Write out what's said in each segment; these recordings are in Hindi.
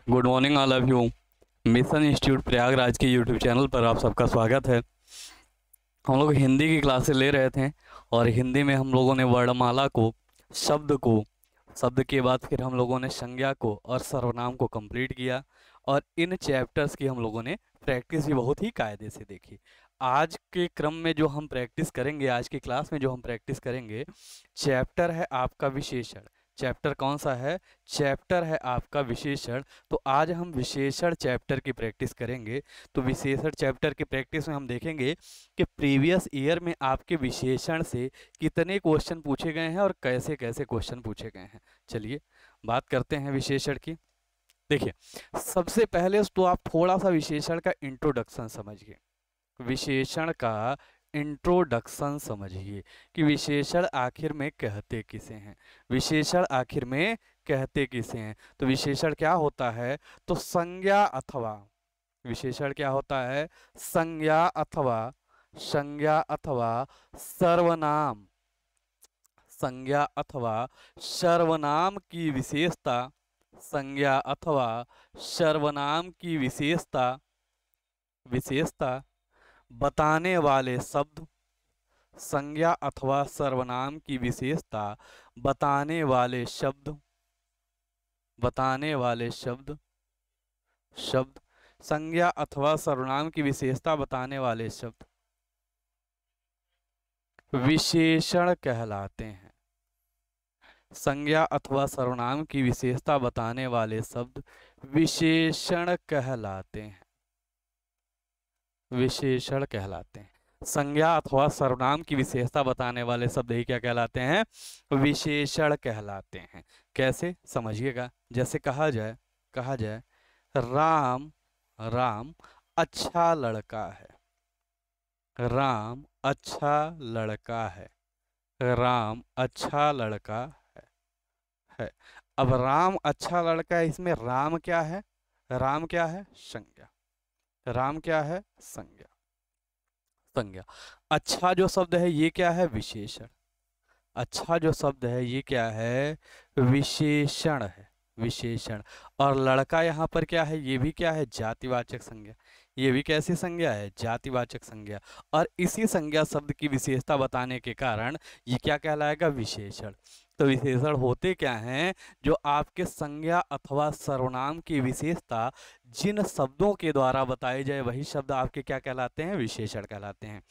Good morning all of you. Mission institute Prayagraj के यूट्यूब चैनल पर आप सबका स्वागत है। हम लोग हिंदी की क्लासेस ले रहे थे और हिंदी में हम लोगों ने वर्णमाला को शब्द के बाद फिर हम लोगों ने संज्ञा को और सर्वनाम को कंप्लीट किया और इन चैप्टर्स की हम लोगों ने प्रैक्टिस भी बहुत ही कायदे से देखी। आज के क्रम में जो हम प्रैक्टिस करेंगे, आज की क्लास में जो हम प्रैक्टिस करेंगे, चैप्टर है आपका विशेषण। चैप्टर कौन सा है? चैप्टर है आपका विशेषण। तो आज हम विशेषण चैप्टर की प्रैक्टिस करेंगे। तो विशेषण चैप्टर की प्रैक्टिस में हम देखेंगे कि प्रीवियस ईयर में आपके विशेषण से कितने क्वेश्चन पूछे गए हैं और कैसे कैसे क्वेश्चन पूछे गए हैं। चलिए बात करते हैं विशेषण की। देखिए, सबसे पहले तो आप थोड़ा सा विशेषण का इंट्रोडक्शन समझिए। विशेषण का इंट्रोडक्शन समझिए कि विशेषण आखिर में कहते किसे हैं। विशेषण आखिर में कहते किसे हैं? तो विशेषण क्या होता है? तो संज्ञा अथवा, विशेषण क्या होता है? संज्ञा अथवा सर्वनाम, संज्ञा अथवा सर्वनाम की विशेषता, संज्ञा अथवा सर्वनाम की विशेषता बताने वाले शब्द, संज्ञा अथवा सर्वनाम की विशेषता बताने वाले शब्द, संज्ञा अथवा सर्वनाम की विशेषता बताने वाले शब्द विशेषण कहलाते हैं। संज्ञा अथवा सर्वनाम की विशेषता बताने वाले शब्द विशेषण कहलाते हैं। विशेषण कहलाते हैं। संज्ञा अथवा सर्वनाम की विशेषता बताने वाले शब्द ही क्या कहलाते हैं? विशेषण कहलाते हैं। कैसे? समझिएगा। जैसे कहा जाए राम राम अच्छा लड़का है। राम अच्छा लड़का है। राम अच्छा लड़का है। अब राम अच्छा लड़का है, इसमें राम क्या है? राम क्या है? संज्ञा। राम क्या है? संज्ञा। संज्ञा। अच्छा जो शब्द है ये क्या है? विशेषण। अच्छा जो शब्द है ये क्या है? विशेषण है। विशेषण। और लड़का यहाँ पर क्या है? ये भी क्या है? जातिवाचक संज्ञा। ये भी कैसी संज्ञा है? जातिवाचक संज्ञा। और इसी संज्ञा शब्द की विशेषता बताने के कारण ये क्या कहलाएगा? विशेषण। तो विशेषण होते क्या हैं? जो आपके संज्ञा अथवा सर्वनाम की विशेषता जिन शब्दों के द्वारा बताए जाए वही शब्द आपके क्या कहलाते हैं? विशेषण कहलाते हैं।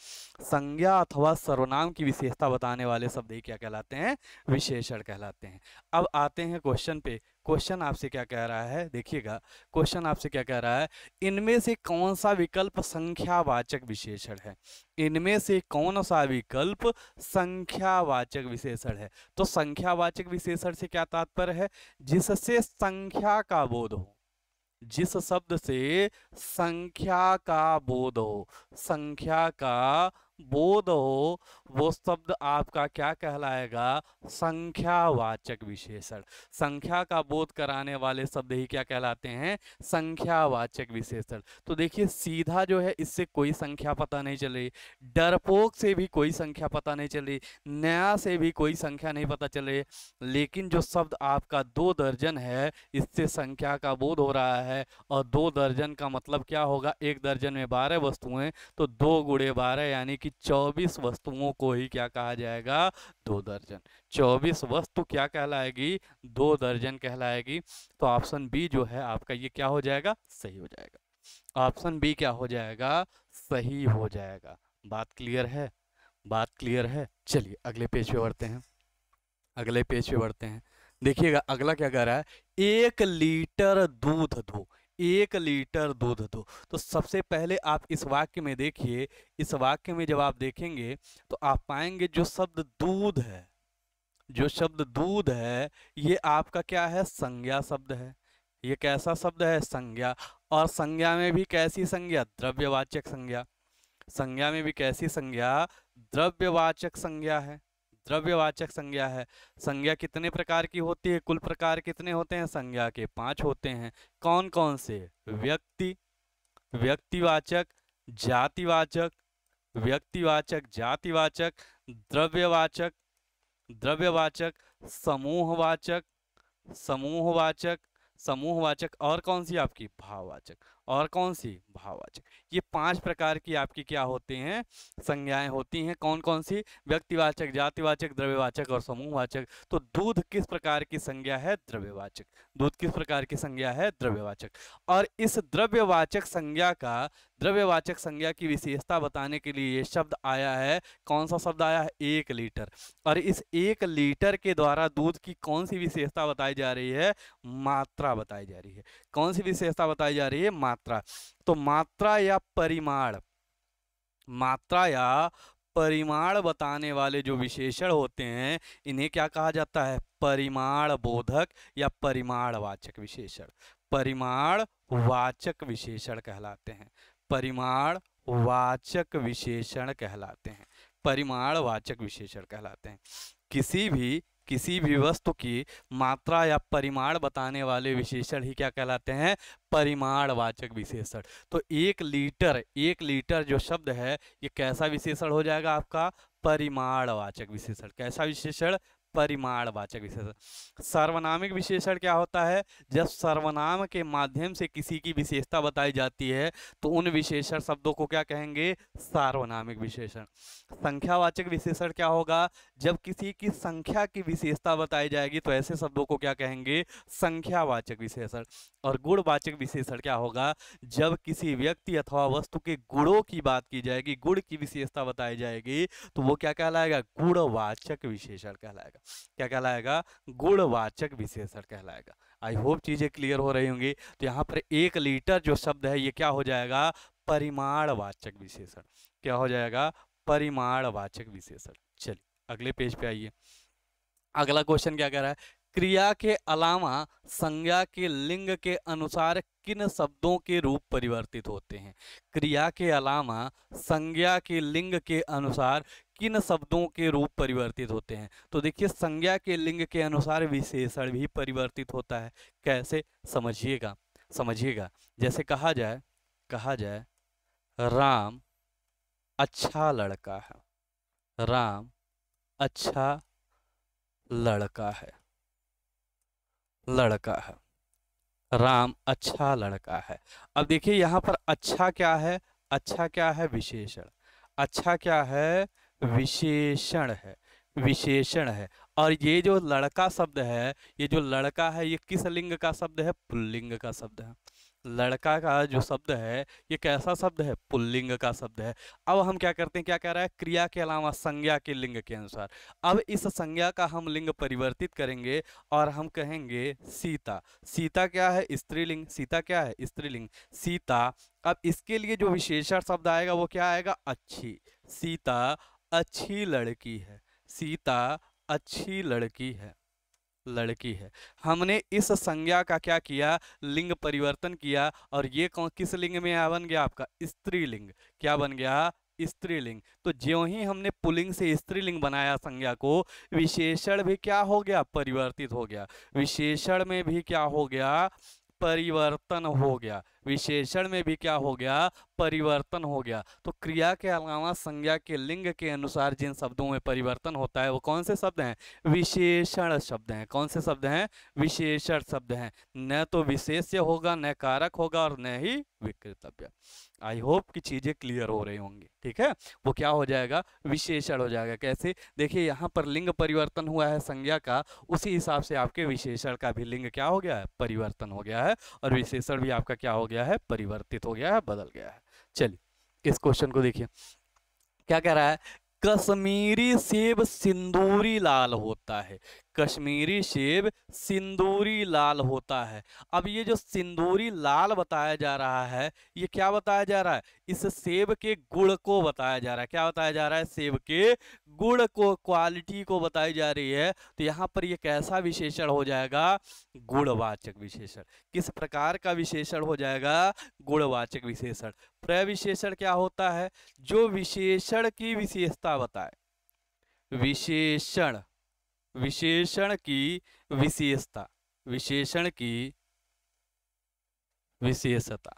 संज्ञा अथवा सर्वनाम की विशेषता बताने वाले शब्द ही क्या कहलाते हैं? विशेषण कहलाते हैं। अब आते हैं क्वेश्चन पे। क्वेश्चन आपसे क्या कह रहा है? देखिएगा, क्वेश्चन आपसे क्या कह रहा है? इनमें से कौन सा विकल्प संख्यावाचक विशेषण है? इनमें से कौन सा विकल्प संख्यावाचक विशेषण है? तो संख्यावाचक विशेषण से क्या तात्पर्य है? जिससे संख्या का बोध हो। जिस शब्द से संख्या का बोध हो, संख्या का बोध हो, वो शब्द आपका क्या कहलाएगा? संख्यावाचक विशेषण। संख्या का बोध कराने वाले शब्द ही क्या कहलाते हैं? संख्यावाचक विशेषण। तो देखिए, सीधा जो है इससे कोई संख्या पता नहीं चली, डरपोक से भी कोई संख्या पता नहीं चली, नया से भी कोई संख्या नहीं पता चले, लेकिन जो शब्द आपका 2 दर्जन है इससे संख्या का बोध हो रहा है। और 2 दर्जन का मतलब क्या होगा? 1 दर्जन में 12 वस्तुएं, तो 2 गुणे 12 यानी कि 24 वस्तुओं को ही क्या कहा जाएगा? 2 दर्जन। 24 वस्तु क्या कहलाएगी? 2 दर्जन कहलाएगी। तो ऑप्शन बी जो है आपका ये क्या हो जाएगा? सही हो जाएगा। ऑप्शन बी क्या हो जाएगा? सही हो जाएगा। बात क्लियर है? बात क्लियर है। चलिए अगले पेज पे बढ़ते हैं। अगले पेज पे बढ़ते हैं। देखिएगा अगला क्या कह रहा है? 1 लीटर दूध दो। 1 लीटर दूध दो। तो सबसे पहले आप इस वाक्य में देखिए, इस वाक्य में जब आप देखेंगे तो आप पाएंगे जो शब्द दूध है, जो शब्द दूध है ये आपका क्या है? संज्ञा शब्द है। ये कैसा शब्द है? संज्ञा। और संज्ञा में भी कैसी संज्ञा? द्रव्यवाचक संज्ञा। संज्ञा में भी कैसी संज्ञा? द्रव्यवाचक संज्ञा है। द्रव्यवाचक संज्ञा है। संज्ञा कितने प्रकार की होती है? कुल प्रकार कितने होते हैं? संज्ञा के 5 होते हैं। कौन कौन से? व्यक्ति, व्यक्तिवाचक, जातिवाचक, व्यक्तिवाचक, जातिवाचक, द्रव्यवाचक, द्रव्यवाचक, समूहवाचक, समूहवाचक, समूहवाचक और कौन सी आपकी भाववाचक, और कौन सी भाववाचक। ये 5 प्रकार की आपकी क्या होती हैं, संज्ञाएं होती हैं। कौन कौन सी, व्यक्तिवाचक, जातिवाचक, द्रव्यवाचक और समूहवाचक। तो दूध किस प्रकार की संज्ञा है, द्रव्यवाचक। दूध किस प्रकार की संज्ञा है, द्रव्यवाचक। और इस द्रव्यवाचक संज्ञा की विशेषता बताने के लिए ये शब्द आया है। कौन सा शब्द आया है, 1 लीटर। और इस 1 लीटर के द्वारा दूध की कौन सी विशेषता बताई जा रही है, मात्रा बताई जा रही है। कौन सी विशेषता बताई जा रही है, मात्रा। तो मात्रा या परिमाण, मात्रा या परिमाण बताने वाले जो विशेषण होते हैं इन्हें क्या कहा जाता है, परिमाण बोधक या परिमाणवाचक विशेषण। परिमाण वाचक विशेषण कहलाते हैं। परिमाण वाचक विशेषण कहलाते हैं। परिमाण वाचक विशेषण कहलाते हैं। किसी भी वस्तु की मात्रा या परिमाण बताने वाले विशेषण ही क्या कहलाते हैं, परिमाणवाचक विशेषण। तो 1 लीटर जो शब्द है ये कैसा विशेषण हो जाएगा आपका, परिमाणवाचक विशेषण। कैसा विशेषण, परिमाणवाचक विशेषण। सार्वनामिक विशेषण क्या होता है, जब सर्वनाम के माध्यम से किसी की विशेषता बताई जाती है तो उन विशेषण शब्दों को क्या कहेंगे, सार्वनामिक विशेषण। संख्यावाचक विशेषण क्या होगा, जब किसी की संख्या की विशेषता बताई जाएगी तो ऐसे शब्दों को क्या कहेंगे, संख्यावाचक विशेषण। और गुणवाचक विशेषण क्या होगा, जब किसी व्यक्ति अथवा वस्तु के गुणों की बात की जाएगी, गुण की विशेषता बताई जाएगी तो वो क्या कहलाएगा, गुणवाचक विशेषण कहलाएगा। क्या कहलाएगा, गुणवाचक विशेषण कहलाएगा। आई होप चीजें क्लियर हो रही होंगी। तो यहाँ पर 1 लीटर जो शब्द है ये क्या हो जाएगा, परिमाणवाचक विशेषण। क्या हो जाएगा, परिमाणवाचक विशेषण। चलिए अगले पेज पे आइए। अगला क्वेश्चन क्या कह रहा है, क्रिया के अलावा संज्ञा के लिंग के अनुसार किन शब्दों के रूप परिवर्तित होते हैं। क्रिया के अलावा संज्ञा के लिंग के अनुसार किन शब्दों के रूप परिवर्तित होते हैं। तो देखिए संज्ञा के लिंग के अनुसार विशेषण भी परिवर्तित होता है। कैसे, समझिएगा। जैसे कहा जाए राम अच्छा लड़का है। राम अच्छा लड़का है। राम अच्छा लड़का है। अब देखिए यहाँ पर अच्छा क्या है, विशेषण। अच्छा क्या है, विशेषण है। और ये जो लड़का शब्द है, ये जो लड़का है ये किस लिंग का शब्द है, पुल्लिंग का शब्द है। लड़का का जो शब्द है ये कैसा शब्द है, पुल्लिंग का शब्द है। अब हम क्या करते हैं, क्या कह रहा है, क्रिया के अलावा संज्ञा के लिंग के अनुसार। अब इस संज्ञा का हम लिंग परिवर्तित करेंगे और हम कहेंगे सीता। सीता क्या है, स्त्रीलिंग। सीता क्या है, स्त्रीलिंग, सीता। अब इसके लिए जो विशेषण शब्द आएगा वो क्या आएगा, अच्छी। सीता अच्छी लड़की है। सीता अच्छी लड़की है। हमने इस संज्ञा का क्या किया, लिंग परिवर्तन किया। और ये कौन किस लिंग में बन गया आपका, स्त्रीलिंग। क्या बन गया, स्त्रीलिंग। तो ज्यों ही हमने पुल्लिंग से स्त्रीलिंग बनाया संज्ञा को, विशेषण भी क्या हो गया, परिवर्तित हो गया। विशेषण में भी क्या हो गया, परिवर्तन हो गया। विशेषण में भी क्या हो गया, परिवर्तन हो गया। तो क्रिया के अलावा संज्ञा के लिंग के अनुसार जिन शब्दों में परिवर्तन होता है वो कौन से शब्द हैं, विशेषण शब्द हैं। कौन से शब्द हैं, विशेषण शब्द हैं। न तो विशेष्य होगा, न कारक होगा और न ही विकृतव्य। आई होप कि चीजें क्लियर हो रही होंगी। ठीक है, वो क्या हो जाएगा, विशेषण हो जाएगा। कैसे, देखिए यहाँ पर लिंग परिवर्तन हुआ है संज्ञा का, उसी हिसाब से आपके विशेषण का भी लिंग क्या हो गया है, परिवर्तन हो गया है। और विशेषण भी आपका क्या हो गया है, परिवर्तित हो गया है, बदल गया है। चलिए इस क्वेश्चन को देखिए क्या कह रहा है, कश्मीरी सेब सिंदूरी लाल होता है। कश्मीरी सेब सिंदूरी लाल होता है। अब ये जो सिंदूरी लाल बताया जा रहा है ये क्या बताया जा रहा है, इस सेब के गुण को बताया जा रहा है। क्या बताया जा रहा है, सेब के गुण को, क्वालिटी को बताई जा रही है। तो यहाँ पर ये कैसा विशेषण हो जाएगा, गुणवाचक विशेषण। किस प्रकार का विशेषण हो जाएगा, गुणवाचक विशेषण। प्रविशेषण क्या होता है, जो विशेषण की विशेषता बताए। विशेषण की विशेषता,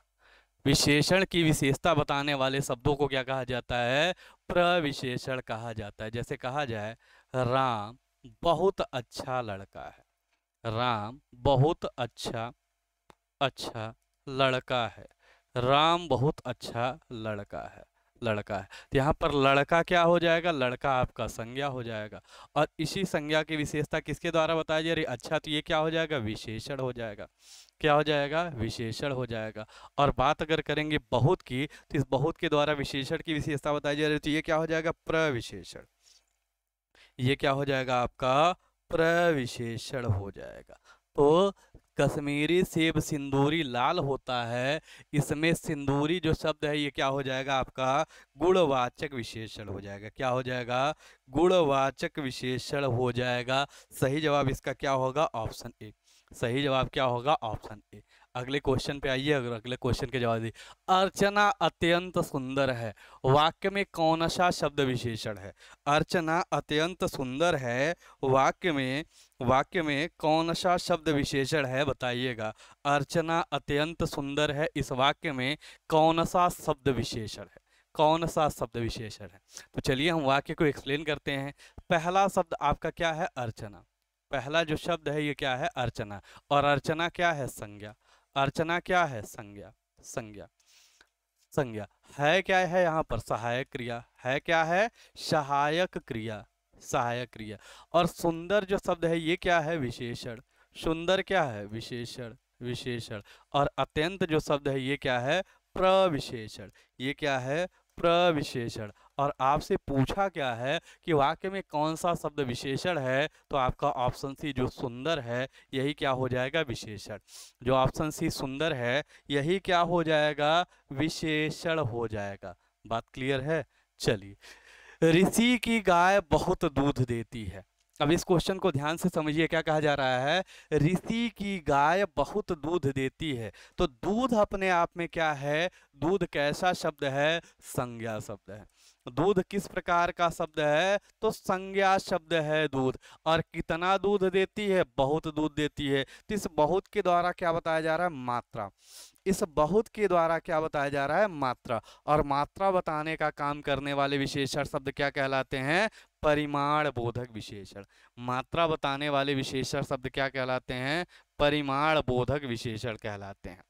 विशेषण की विशेषता बताने वाले शब्दों को क्या कहा जाता है, प्रविशेषण कहा जाता है। जैसे कहा जाए राम बहुत अच्छा लड़का है। राम बहुत अच्छा अच्छा लड़का है, राम बहुत अच्छा लड़का है, लड़का है। तो यहाँ पर लड़का क्या हो जाएगा, लड़का आपका संज्ञा हो जाएगा। और इसी संज्ञा की विशेषता किसके द्वारा बताई जा रही, अच्छा तो ये क्या हो जाएगा, विशेषण हो जाएगा। क्या हो जाएगा, विशेषण हो जाएगा। और बात अगर करेंगे बहुत की, तो इस बहुत के द्वारा विशेषण की विशेषता बताई जा रही है, तो ये क्या हो जाएगा, प्रविशेषण। ये क्या हो जाएगा आपका, प्रविशेषण हो जाएगा। तो कश्मीरी सेब सिंदूरी लाल होता है, इसमें सिंदूरी जो शब्द है ये क्या हो जाएगा आपका, गुणवाचक विशेषण हो जाएगा। क्या हो जाएगा, गुणवाचक विशेषण हो जाएगा। सही जवाब इसका क्या होगा, ऑप्शन ए। सही जवाब क्या होगा, ऑप्शन ए। अगले क्वेश्चन पे आइए, अगर अगले क्वेश्चन के जवाब दीजिए। अर्चना अत्यंत सुंदर है, वाक्य में कौन सा शब्द विशेषण है। अर्चना अत्यंत सुंदर है, वाक्य में कौन सा शब्द विशेषण है, बताइएगा। अर्चना अत्यंत सुंदर है, इस वाक्य में कौन सा शब्द विशेषण है, कौन सा शब्द विशेषण है। तो चलिए हम वाक्य को एक्सप्लेन करते हैं। पहला शब्द आपका क्या है, अर्चना। पहला जो शब्द है ये क्या है, अर्चना। और अर्चना क्या है, संज्ञा। अर्चना क्या है, संज्ञा। संज्ञा, संज्ञा है क्या है, यहाँ पर सहायक क्रिया है, क्या है, सहायक क्रिया, सहायक क्रिया। और सुंदर जो शब्द है ये क्या है, विशेषण। सुंदर क्या है, विशेषण, विशेषण। और अत्यंत जो शब्द है ये क्या है, प्रविशेषण। ये क्या है, प्रविशेषण। और आपसे पूछा क्या है कि वाक्य में कौन सा शब्द विशेषण है, तो आपका ऑप्शन सी जो सुंदर है यही क्या हो जाएगा, विशेषण। जो ऑप्शन सी सुंदर है यही क्या हो जाएगा, विशेषण हो जाएगा। बात क्लियर है। चलिए, ऋषि की गाय बहुत दूध देती है। अब इस क्वेश्चन को ध्यान से समझिए, क्या कहा जा रहा है, ऋषि की गाय बहुत दूध देती है। तो दूध अपने आप में क्या है, दूध कैसा शब्द है, संज्ञा शब्द है। दूध किस प्रकार का शब्द है, तो संज्ञा शब्द है दूध। और कितना दूध देती है, बहुत दूध देती है। तो इस बहुत के द्वारा क्या बताया जा रहा है, मात्रा। इस बहुत के द्वारा क्या बताया जा रहा है, मात्रा। और मात्रा बताने का काम करने वाले विशेषण शब्द क्या कहलाते हैं, परिमाण बोधक विशेषण। मात्रा बताने वाले विशेषण शब्द क्या कहलाते हैं, परिमाण बोधक विशेषण कहलाते हैं।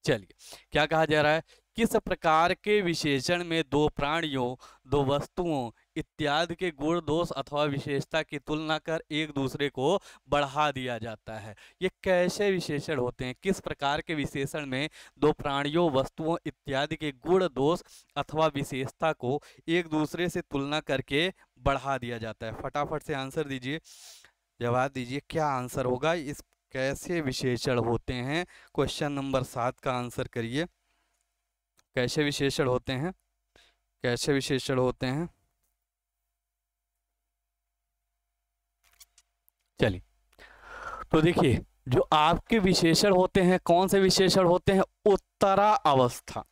चलिए, क्या कहा जा रहा है, किस प्रकार के विशेषण में दो प्राणियों, दो वस्तुओं इत्यादि के गुण दोष अथवा विशेषता की तुलना कर एक दूसरे को बढ़ा दिया जाता है। ये कैसे विशेषण होते हैं, किस प्रकार के विशेषण में दो प्राणियों, वस्तुओं इत्यादि के गुण दोष अथवा विशेषता को एक दूसरे से तुलना करके बढ़ा दिया जाता है। फटाफट से आंसर दीजिए, जवाब दीजिए, क्या आंसर होगा, इस कैसे विशेषण होते हैं। क्वेश्चन नंबर 7 का आंसर करिए। कैसे विशेषण होते हैं, कैसे विशेषण होते हैं। चलिए, तो देखिए, जो आपके विशेषण होते हैं, कौन से विशेषण होते हैं, उत्तरा अवस्था।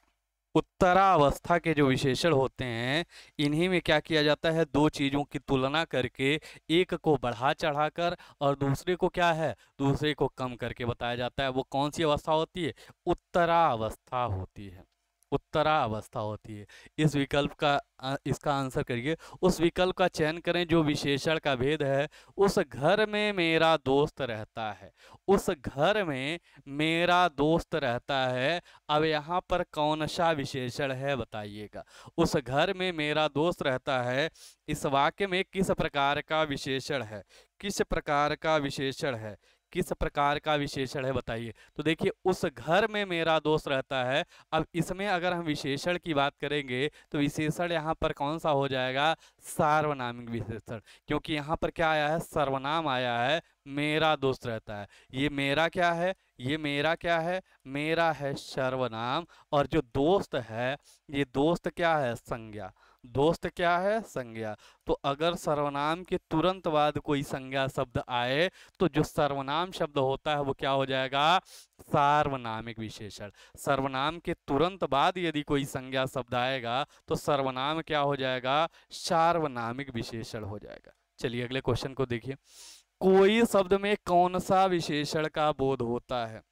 उत्तरावस्था के जो विशेषण होते हैं, इन्हीं में क्या किया जाता है, दो चीजों की तुलना करके एक को बढ़ा चढ़ाकर और दूसरे को क्या है, दूसरे को कम करके बताया जाता है। वो कौन सी अवस्था होती है, उत्तरावस्था होती है, उत्तरावस्था होती है। इस विकल्प का इसका आंसर करिए। उस विकल्प का चयन करें जो विशेषण का भेद है, उस घर में मेरा दोस्त रहता है। उस घर में मेरा दोस्त रहता है। अब यहाँ पर कौन सा विशेषण है, बताइएगा। उस घर में मेरा दोस्त रहता है, इस वाक्य में किस प्रकार का विशेषण है, किस प्रकार का विशेषण है, किस प्रकार का विशेषण है, बताइए। तो देखिए, उस घर में मेरा दोस्त रहता है। अब इसमें अगर हम विशेषण की बात करेंगे तो विशेषण यहाँ पर कौन सा हो जाएगा, सार्वनामिक विशेषण। क्योंकि यहाँ पर क्या आया है, सर्वनाम आया है, मेरा दोस्त रहता है। ये मेरा क्या है, ये मेरा क्या है, मेरा है सर्वनाम। और जो दोस्त है, ये दोस्त क्या है, संज्ञा। दोस्त क्या है, संज्ञा। तो अगर सर्वनाम के तुरंत बाद कोई संज्ञा शब्द आए तो जो सर्वनाम शब्द होता है वो क्या हो जाएगा, सार्वनामिक विशेषण। सर्वनाम के तुरंत बाद यदि कोई संज्ञा शब्द आएगा तो सर्वनाम क्या हो जाएगा, सार्वनामिक विशेषण हो जाएगा। चलिए अगले क्वेश्चन को देखिए। कोई शब्द में कौन सा विशेषण का बोध होता है।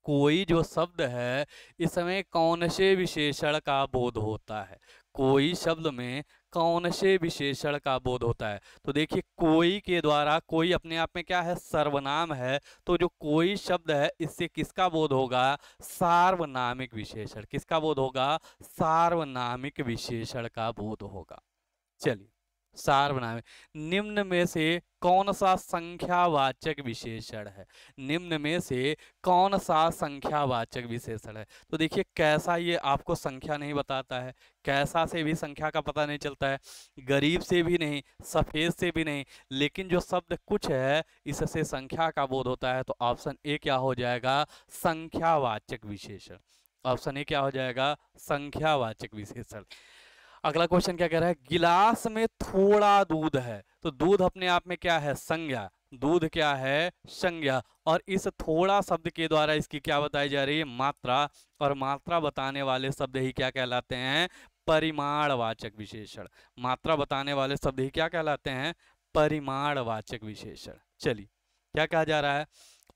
कोई जो शब्द है इसमें कौन से विशेषण का बोध होता है। कोई शब्द में कौन से विशेषण का बोध होता है? तो देखिए कोई के द्वारा, कोई अपने आप में क्या है? सर्वनाम है। तो जो कोई शब्द है इससे किसका बोध होगा? सार्वनामिक विशेषण। किसका बोध होगा? सार्वनामिक विशेषण का बोध होगा। चलिए, सार्वनामिक। निम्न में से कौन सा संख्यावाचक विशेषण है? निम्न में से कौन सा संख्यावाचक विशेषण है? तो देखिए कैसा, ये आपको संख्या नहीं बताता है। कैसा से भी संख्या का पता नहीं चलता है, गरीब से भी नहीं, सफेद से भी नहीं, लेकिन जो शब्द कुछ है इससे संख्या का बोध होता है। तो ऑप्शन ए क्या हो जाएगा? संख्यावाचक विशेषण। ऑप्शन ए क्या हो जाएगा? संख्यावाचक विशेषण। अगला क्वेश्चन क्या कह रहा है? गिलास में थोड़ा दूध है। तो दूध अपने आप में क्या है? संज्ञा। दूध क्या है? संज्ञा। और इस थोड़ा शब्द के द्वारा इसकी क्या बताई जा रही है? मात्रा। और मात्रा बताने वाले शब्द ही क्या कहलाते हैं? परिमाणवाचक विशेषण। मात्रा बताने वाले शब्द ही क्या कहलाते हैं? परिमाणवाचक विशेषण। चलिए, क्या कहा जा रहा है?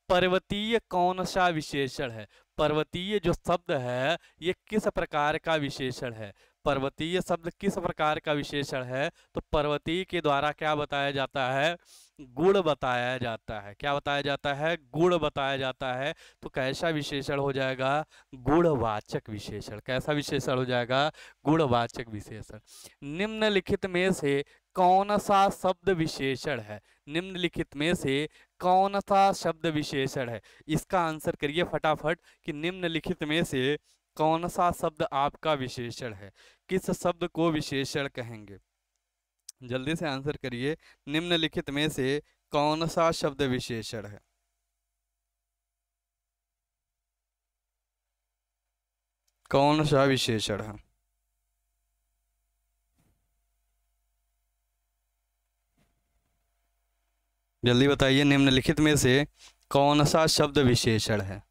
पर्वतीय कौन सा विशेषण है? पर्वतीय जो शब्द है ये किस प्रकार का विशेषण है? पर्वतीय शब्द किस प्रकार का विशेषण है? तो पर्वतीय के द्वारा क्या बताया जाता है? गुण बताया जाता है। क्या बताया जाता है? गुण बताया जाता है। तो कैसा विशेषण हो जाएगा? गुणवाचक विशेषण। कैसा विशेषण हो जाएगा? गुणवाचक विशेषण। निम्नलिखित में से कौन सा शब्द विशेषण है? निम्नलिखित में से कौन सा शब्द विशेषण है? इसका आंसर करिए फटाफट कि निम्नलिखित में से कौन सा शब्द आपका विशेषण है? किस शब्द को विशेषण कहेंगे? जल्दी से आंसर करिए। निम्नलिखित में से कौन सा शब्द विशेषण है? कौन सा विशेषण है? जल्दी बताइए, निम्नलिखित में से कौन सा शब्द विशेषण है?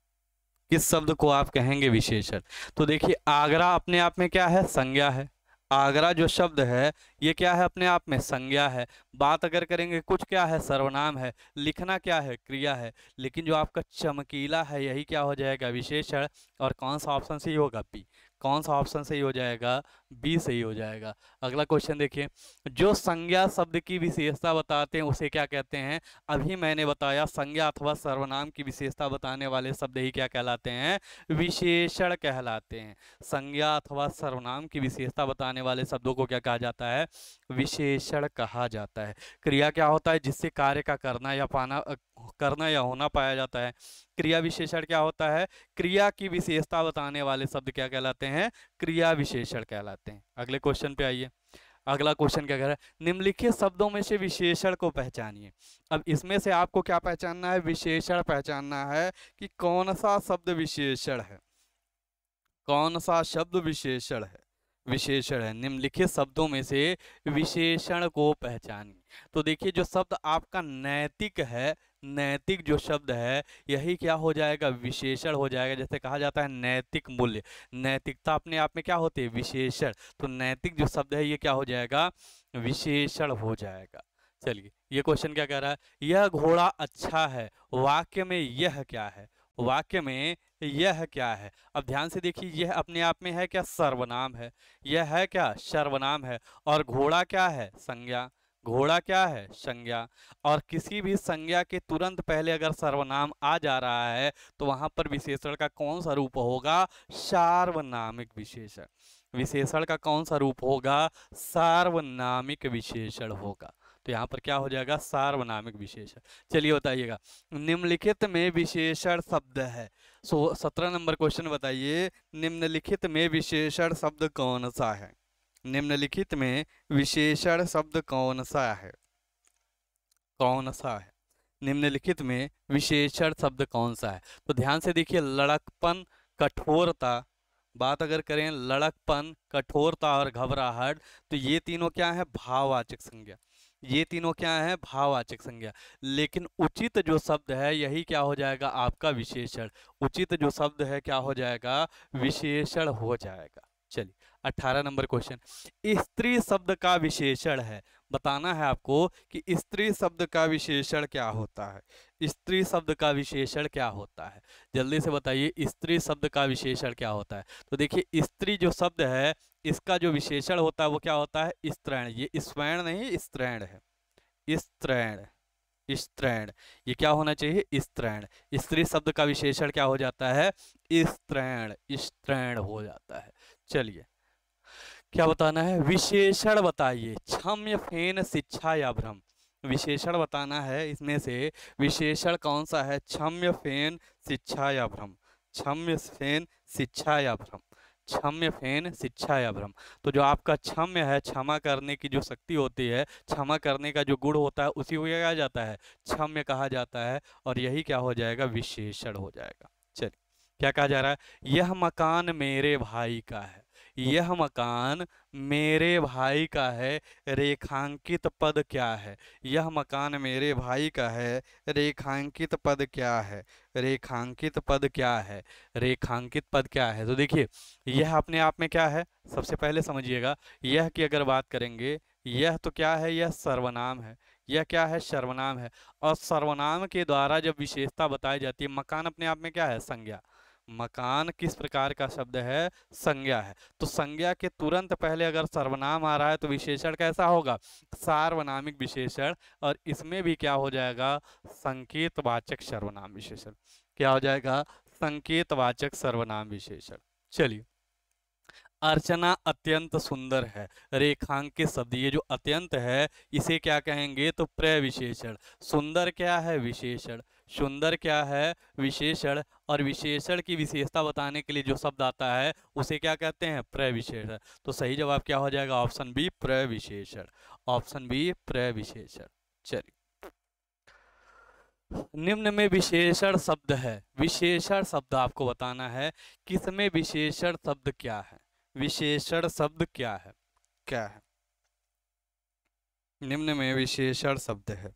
किस शब्द को आप कहेंगे विशेषण? तो देखिए आगरा अपने आप में क्या है? संज्ञा है। आगरा जो शब्द है ये क्या है? अपने आप में संज्ञा है। बात अगर करेंगे कुछ क्या है? सर्वनाम है। लिखना क्या है? क्रिया है। लेकिन जो आपका चमकीला है यही क्या हो जाएगा? विशेषण। और कौन सा ऑप्शन सही होगा? बी। कौन सा ऑप्शन सही हो जाएगा? बी सही हो जाएगा। अगला क्वेश्चन देखिए, जो संज्ञा शब्द की विशेषता बताते हैं उसे क्या कहते हैं? अभी मैंने बताया संज्ञा अथवा सर्वनाम की विशेषता बताने वाले शब्द ही क्या कहलाते हैं? विशेषण कहलाते हैं। संज्ञा अथवा सर्वनाम की विशेषता बताने वाले शब्दों को क्या कहा जाता है? विशेषण कहा जाता है। क्रिया क्या होता है? जिससे कार्य का करना या होना पाया जाता है। क्रिया विशेषण क्या होता है? क्रिया की विशेषता बताने वाले शब्द क्या कहलाते हैं? क्रिया विशेषण कहलाते हैं। अगले क्वेश्चन पे आइए। अगला क्वेश्चन क्या कह रहा है? निम्नलिखित शब्दों में से विशेषण को पहचानिए। अब इसमें से आपको क्या पहचानना है? विशेषण पहचानना है कि कौन सा शब्द विशेषण है। कौन सा शब्द विशेषण है? विशेषण है। निम्नलिखित शब्दों में से विशेषण को पहचानिए। तो देखिए जो शब्द आपका नैतिक है, नैतिक जो शब्द है यही क्या हो जाएगा? विशेषण हो जाएगा। जैसे कहा जाता है नैतिक मूल्य, नैतिकता अपने आप में क्या होती है? विशेषण। तो नैतिक जो शब्द है ये क्या हो जाएगा? विशेषण हो जाएगा। चलिए, ये क्वेश्चन क्या कह रहा है? यह घोड़ा अच्छा है। वाक्य में यह क्या है? वाक्य में यह क्या है? अब ध्यान से देखिए, यह अपने आप में है क्या? सर्वनाम है। यह है क्या? सर्वनाम है। और घोड़ा क्या है? संज्ञा। घोड़ा क्या है? संज्ञा। और किसी भी संज्ञा के तुरंत पहले अगर सर्वनाम आ जा रहा है तो वहां पर विशेषण का कौन सा रूप होगा? सार्वनामिक विशेषण। विशेषण का कौन सा रूप होगा? सार्वनामिक विशेषण होगा। तो यहाँ पर क्या हो जाएगा? सार्वनामिक विशेषण। चलिए बताइएगा, निम्नलिखित में विशेषण शब्द है। 17 नंबर क्वेश्चन बताइए, निम्नलिखित में विशेषण शब्द कौन सा है? निम्नलिखित में विशेषण शब्द कौन सा है? कौन सा है? निम्नलिखित में विशेषण शब्द कौन सा है? तो ध्यान से देखिए, लड़कपन, कठोरता। बात अगर करें लड़कपन, कठोरता और घबराहट, तो ये तीनों क्या है? भाववाचक संज्ञा। ये तीनों क्या है? भाववाचक संज्ञा। लेकिन उचित जो शब्द है यही क्या हो जाएगा? आपका विशेषण। उचित जो शब्द है क्या हो जाएगा? विशेषण हो जाएगा। चलिए 18 नंबर क्वेश्चन, स्त्री शब्द का विशेषण है। बताना है आपको कि स्त्री शब्द का विशेषण क्या होता है। स्त्री शब्द का विशेषण क्या होता है, जल्दी से बताइए, स्त्री शब्द का विशेषण क्या होता है। तो देखिए स्त्री जो शब्द है इसका जो विशेषण होता है वो क्या होता है, स्त्रैण। ये स्वैण नहीं, स्त्रैण है, स्त्रैण, स्त्रैण। ये क्या होना चाहिए, स्त्रैण। स्त्री शब्द का विशेषण क्या हो जाता है, स्त्रैण, स्त्रैण हो जाता है। चलिए क्या बताना है, विशेषण बताइए। क्षम्य फेन शिक्षा या भ्रम, विशेषण बताना है, इसमें से विशेषण कौन सा है, क्षम्य फेन शिक्षा या भ्रम, क्षम्य फेन शिक्षा या भ्रम, क्षम्य फेन शिक्षा या भ्रम। तो जो आपका क्षम्य है, क्षमा करने की जो शक्ति होती है, क्षमा करने का जो गुण होता है उसी को क्या कहा जाता है, क्षम्य कहा जाता है। और यही क्या हो जाएगा, विशेषण हो जाएगा। चलिए क्या कहा जा रहा है, यह मकान मेरे भाई का है, यह मकान मेरे भाई का है, रेखांकित पद क्या है, यह मकान मेरे भाई का है, रेखांकित पद क्या है, रेखांकित पद क्या है, रेखांकित पद क्या है। तो देखिए यह अपने आप में क्या है, सबसे पहले समझिएगा, यह की अगर बात करेंगे, यह तो क्या है, यह सर्वनाम है, यह क्या है, सर्वनाम है। और सर्वनाम के द्वारा जब विशेषता बताई जाती है, मकान अपने आप में क्या है, संज्ञा। मकान किस प्रकार का शब्द है, संज्ञा है। तो संज्ञा के तुरंत पहले अगर सर्वनाम आ रहा है तो विशेषण कैसा होगा, सार्वनामिक विशेषण। और इसमें भी क्या हो जाएगा, संकेतवाचक सर्वनाम विशेषण। क्या हो जाएगा, संकेतवाचक सर्वनाम विशेषण। चलिए अर्चना अत्यंत सुंदर है, रेखांकित शब्द, ये जो अत्यंत है इसे क्या कहेंगे, तो प्रविशेषण। सुंदर क्या है, विशेषण। सुंदर क्या है, विशेषण। और विशेषण की विशेषता बताने के लिए जो शब्द आता है उसे क्या कहते हैं, प्रविशेषण। तो सही जवाब क्या हो जाएगा, ऑप्शन बी, प्रविशेषण, ऑप्शन बी, प्रविशेषण। चलिए निम्न में विशेषण शब्द है, विशेषण शब्द आपको बताना है, किसमें विशेषण शब्द क्या है, विशेषण शब्द क्या है, क्या है, निम्न में विशेषण शब्द है,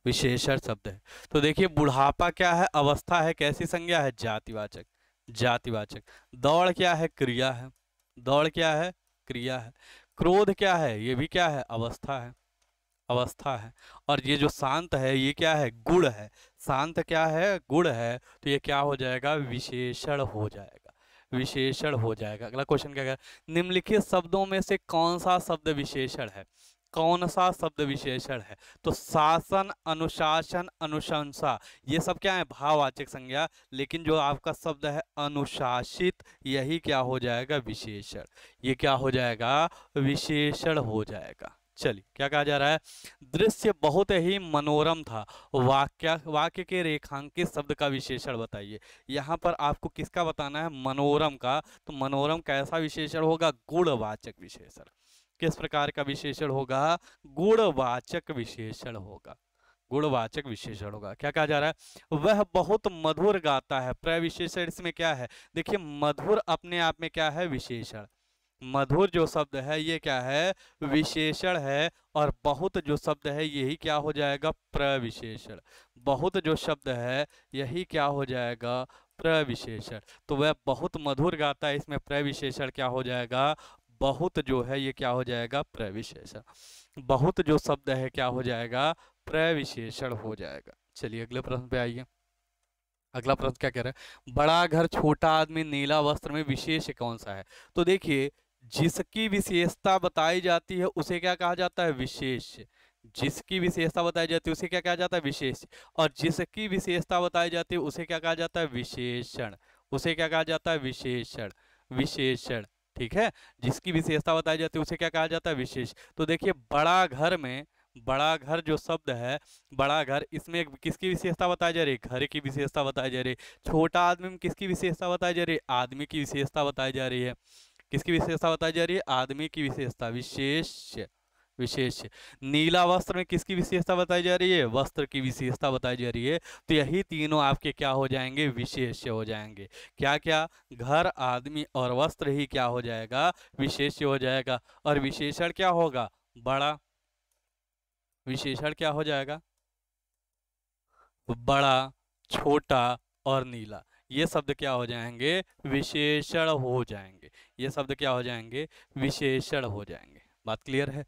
विशेषण शब्द है। तो देखिए बुढ़ापा क्या है, अवस्था है, कैसी संज्ञा है, जातिवाचक, जातिवाचक। दौड़ क्या है, क्रिया है, दौड़ क्या है, क्रिया है। क्रोध क्या है, ये भी क्या है, अवस्था है, अवस्था है। और ये जो शांत है ये क्या है, गुण है, शांत क्या है, गुण है। तो ये क्या हो जाएगा, विशेषण हो जाएगा, विशेषण हो जाएगा। अगला क्वेश्चन क्या है, निम्नलिखित शब्दों में से कौन सा शब्द विशेषण है, कौन सा शब्द विशेषण है। तो शासन, अनुशासन, अनुशंसा, ये सब क्या है, भाववाचक संज्ञा। लेकिन जो आपका शब्द है अनुशासित, यही क्या हो जाएगा, विशेषण। ये क्या हो जाएगा, विशेषण हो जाएगा। चलिए क्या कहा जा रहा है, दृश्य बहुत ही मनोरम था, वाक्य के रेखांकित शब्द का विशेषण बताइए। यहाँ पर आपको किसका बताना है, मनोरम का। तो मनोरम कैसा विशेषण होगा, गुणवाचक विशेषण। किस प्रकार का विशेषण होगा, गुणवाचक विशेषण होगा, गुणवाचक विशेषण होगा। क्या कहा जा रहा है, वह बहुत मधुर गाता है, प्रविशेषण इसमें क्या है, देखिए मधुर अपने आप में क्या है, विशेषण। मधुर जो शब्द है ये क्या है, विशेषण है। और बहुत जो शब्द है यही क्या हो जाएगा, प्रविशेषण। बहुत जो शब्द है यही क्या हो जाएगा, प्रविशेषण। तो वह बहुत मधुर गाता है, इसमें प्रविशेषण क्या हो जाएगा, बहुत जो है ये क्या हो जाएगा, प्रविशेषण। बहुत जो शब्द है क्या हो जाएगा, प्रविशेषण हो जाएगा। चलिए अगले प्रश्न पे आइए। अगला प्रश्न क्या कह रहा है, बड़ा घर छोटा आदमी नीला वस्त्र में विशेष कौन सा है। तो देखिए जिसकी विशेषता बताई जाती है उसे क्या कहा जाता है, विशेष। जिसकी विशेषता बताई जाती है उसे क्या कहा जाता है, विशेष। और जिसकी विशेषता बताई जाती है उसे क्या कहा जाता है, विशेषण। उसे क्या कहा जाता है, विशेषण, विशेषण। ठीक है, जिसकी विशेषता बताई जाती है उसे क्या कहा जाता है, विशेष। तो देखिए बड़ा घर में, बड़ा घर जो शब्द है, बड़ा घर, इसमें किसकी विशेषता बताई जा रही है, घर की विशेषता बताई जा रही है। छोटा आदमी में किसकी विशेषता बताई जा रही है, आदमी की विशेषता बताई जा रही है। किसकी विशेषता बताई जा रही है, आदमी की विशेषता, विशेष, विशेष। नीला वस्त्र में किसकी विशेषता बताई जा रही है, वस्त्र की विशेषता बताई जा रही है। तो यही तीनों आपके क्या हो जाएंगे, विशेष हो जाएंगे। क्या क्या, घर, आदमी और वस्त्र ही क्या हो जाएगा, विशेष हो जाएगा। और विशेषण क्या होगा, बड़ा। विशेषण क्या हो जाएगा, बड़ा, छोटा और नीला। ये शब्द क्या हो जाएंगे, विशेषण हो जाएंगे। ये शब्द क्या हो जाएंगे, विशेषण हो जाएंगे। बात क्लियर है।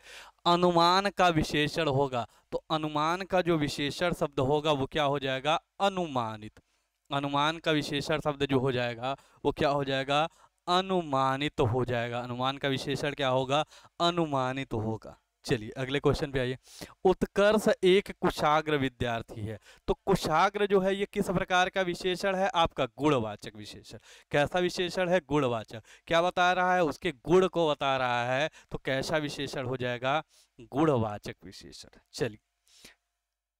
अनुमान का विशेषण होगा तो अनुमान का जो विशेषण शब्द होगा वो क्या हो जाएगा, अनुमानित। अनुमान का विशेषण शब्द जो हो जाएगा वो क्या हो जाएगा, अनुमानित हो जाएगा। अनुमान का विशेषण क्या होगा, अनुमानित होगा। चलिए अगले क्वेश्चन पे आइए। उत्कर्ष एक कुशाग्र विद्यार्थी है, तो कुशाग्र जो है ये किस प्रकार का विशेषण है, आपका गुणवाचक विशेषण। कैसा विशेषण है, गुणवाचक। क्या बता रहा है, उसके गुण को बता रहा है, तो कैसा विशेषण हो जाएगा, गुणवाचक विशेषण। चलिए,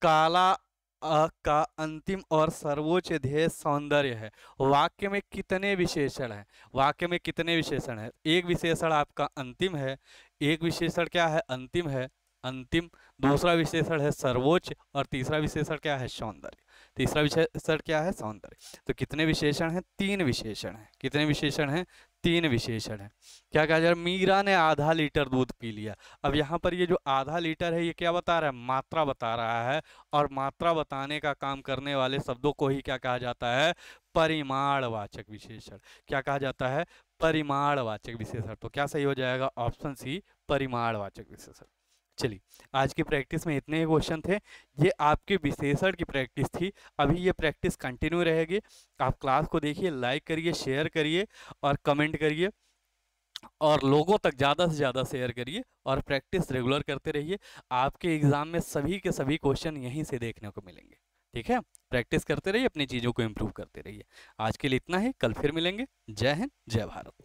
काला का अंतिम और सर्वोच्च ध्येय सौंदर्य है। वाक्य में कितने विशेषण हैं, वाक्य में कितने विशेषण हैं, एक विशेषण आपका अंतिम है, एक विशेषण क्या है, अंतिम है, अंतिम, दूसरा विशेषण है सर्वोच्च, और तीसरा विशेषण क्या है, सौंदर्य। तीसरा विशेषण क्या है, सौंदर्य। तो कितने विशेषण हैं, तीन विशेषण हैं। कितने विशेषण हैं, तीन विशेषण हैं। क्या कहा जा रहा है, मीरा ने आधा लीटर दूध पी लिया। अब यहाँ पर ये जो आधा लीटर है ये क्या बता रहा है, मात्रा बता रहा है, और मात्रा बताने का काम करने वाले शब्दों को ही क्या कहा जाता है, परिमाणवाचक विशेषण। क्या कहा जाता है, परिमाणवाचक विशेषण। तो क्या सही हो जाएगा, ऑप्शन सी, परिमाणवाचक विशेषण। चलिए, आज की प्रैक्टिस में इतने ही क्वेश्चन थे। ये आपके विशेषण की प्रैक्टिस थी। अभी ये प्रैक्टिस कंटिन्यू रहेगी। आप क्लास को देखिए, लाइक करिए, शेयर करिए और कमेंट करिए, और लोगों तक ज़्यादा से ज़्यादा शेयर करिए, और प्रैक्टिस रेगुलर करते रहिए। आपके एग्जाम में सभी के सभी क्वेश्चन यहीं से देखने को मिलेंगे। ठीक है, प्रैक्टिस करते रहिए, अपनी चीज़ों को इम्प्रूव करते रहिए। आज के लिए इतना ही, कल फिर मिलेंगे। जय हिंद, जय भारत।